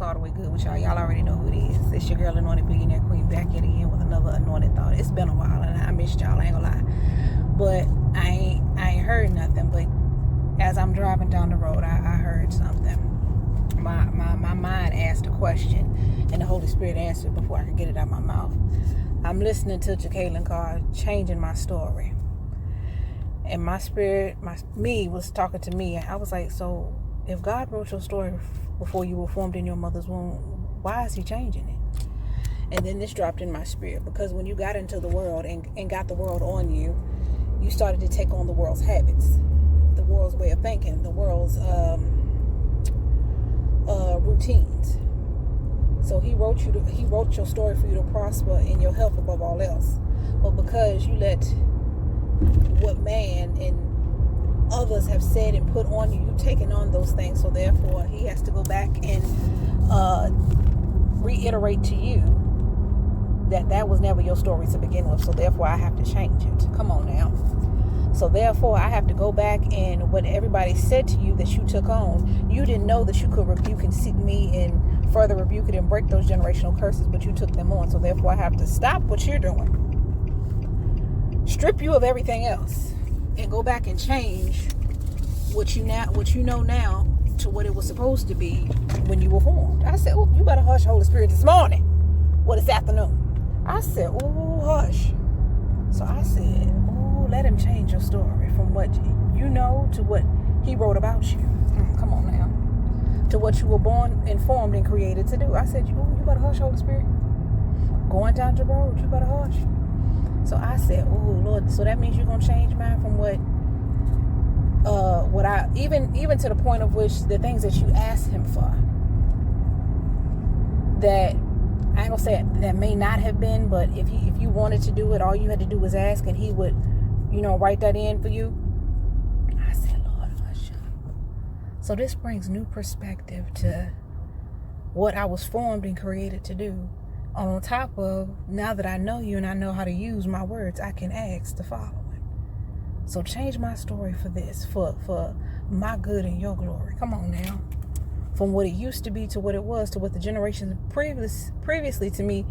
all the way good with y'all? Y'all already know who it is. It's your girl, Anointed Billionaire Queen, back yet again with another anointed thought. It's been a while and I missed y'all, I ain't gonna lie. But I ain't heard nothing. But as I'm driving down the road, I heard something. My mind asked a question and the Holy Spirit answered before I could get it out of my mouth. I'm listening to Jacqueline Carr, Changing My Story. And my spirit, me was talking to me. I was like, so if God wrote your story before you were formed in your mother's womb, why is he changing it? And then this dropped in my spirit, because when you got into the world and got the world on you, you started to take on the world's habits, the world's way of thinking, the world's routines. So he wrote your story for you to prosper in your health above all else. But because you let what man and others have said and put on you, you've taken on those things. So therefore he has to go back and reiterate to you that was never your story to begin with. So therefore I have to change it. Come on now. So therefore I have to go back, and what everybody said to you that you took on, you didn't know that you could rebuke and seek me and further rebuke it and break those generational curses, but you took them on. So therefore I have to stop what you're doing, strip you of everything else, and go back and change what you know now to what it was supposed to be when you were formed. I said, oh, you better hush, Holy Spirit, this morning. Well, this afternoon. I said, oh, hush. So I said, oh, let him change your story from what you know to what he wrote about you. Come on now. To what you were born and formed and created to do. I said, oh, you better hush, Holy Spirit. Going down the road, you better hush. So I said, oh, Lord, so that means you're going to change mine from what I, even to the point of which the things that you asked him for, that I ain't gonna say that may not have been, but if you wanted to do it, all you had to do was ask, and he would, write that in for you. I said, Lord, hush up. So this brings new perspective to what I was formed and created to do. On top of, now that I know you and I know how to use my words, I can ask the following. So change my story for this, for my good and your glory. Come on now. From what it used to be to what it was, to what the generations previously to me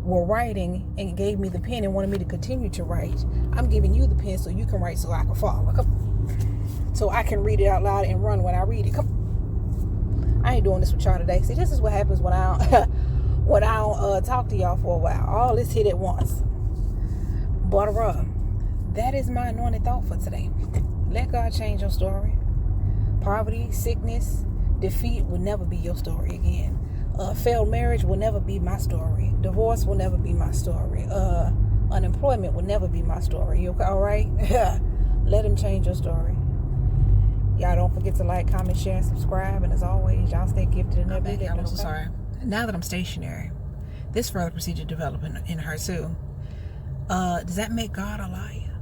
were writing and gave me the pen and wanted me to continue to write. I'm giving you the pen so you can write, so I can follow. So I can read it out loud and run when I read it. I ain't doing this with y'all today. See, this is what happens when I don't talk to y'all for a while. All this hit at once. But that is my anointed thought for today. Let God change your story. Poverty, sickness, defeat will never be your story again. Failed marriage will never be my story. Divorce will never be my story. Unemployment will never be my story. You okay? All right? Let him change your story. Y'all don't forget to like, comment, share, and subscribe. And as always, y'all stay gifted and never I'm so sorry. Now that I'm stationary, this further procedure developed in her too. Does that make God a liar?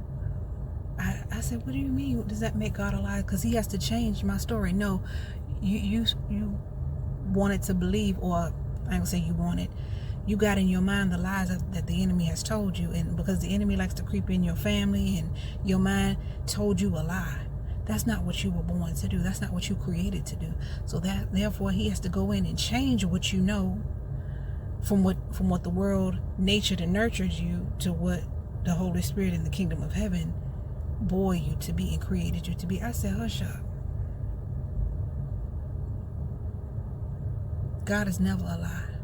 I said, what do you mean? Does that make God a liar? Because he has to change my story. No, you wanted to believe, or I ain't gonna say you wanted. You got in your mind the lies that the enemy has told you, and because the enemy likes to creep in your family, and your mind told you a lie. That's not what you were born to do. That's not what you created to do. So that therefore he has to go in and change what you know from what the world natured and nurtured you to what the Holy Spirit in the kingdom of heaven bore you to be and created you to be. I said, hush up. God is never a lie.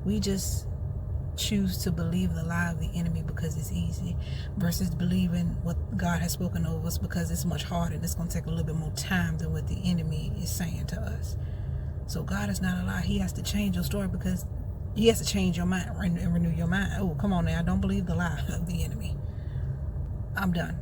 We just choose to believe the lie of the enemy because it's easy, versus believing what God has spoken over us, because it's much harder and it's going to take a little bit more time than what the enemy is saying to us. So God is not a lie. He has to change your story, because he has to change your mind and renew your mind. Oh, come on now. Don't believe the lie of the enemy. I'm done.